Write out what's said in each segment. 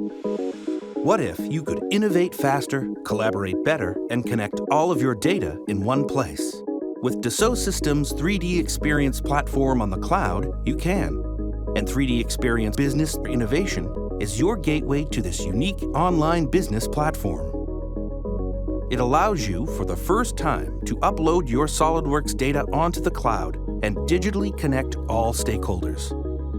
What if you could innovate faster, collaborate better, and connect all of your data in one place? With Dassault Systèmes 3D Experience platform on the cloud, you can. And 3D Experience Business Innovation is your gateway to this unique online business platform. It allows you, for the first time, to upload your SolidWorks data onto the cloud and digitally connect all stakeholders.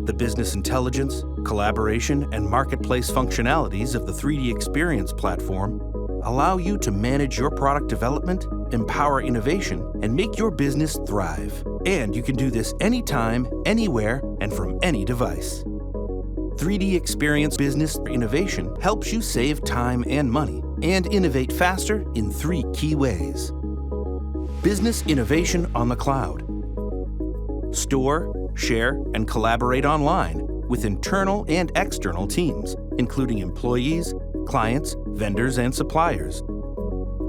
The business intelligence, collaboration, and marketplace functionalities of the 3D Experience platform allow you to manage your product development, empower innovation, and make your business thrive. And you can do this anytime, anywhere, and from any device. 3D Experience Business Innovation helps you save time and money and innovate faster in 3 key ways. Business innovation on the cloud. Store, share, and collaborate online with internal and external teams, including employees, clients, vendors, and suppliers.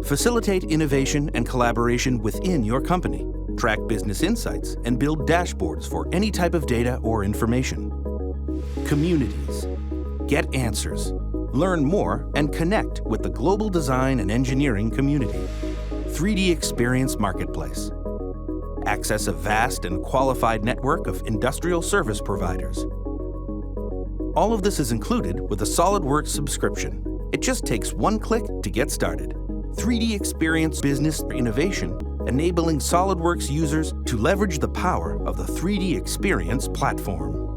Facilitate innovation and collaboration within your company. Track business insights and build dashboards for any type of data or information. Communities. Get answers. Learn more and connect with the global design and engineering community. 3D Experience Marketplace. Access a vast and qualified network of industrial service providers. All of this is included with a SolidWorks subscription. It just takes one click to get started. 3D Experience Business Innovation, enabling SolidWorks users to leverage the power of the 3D Experience platform.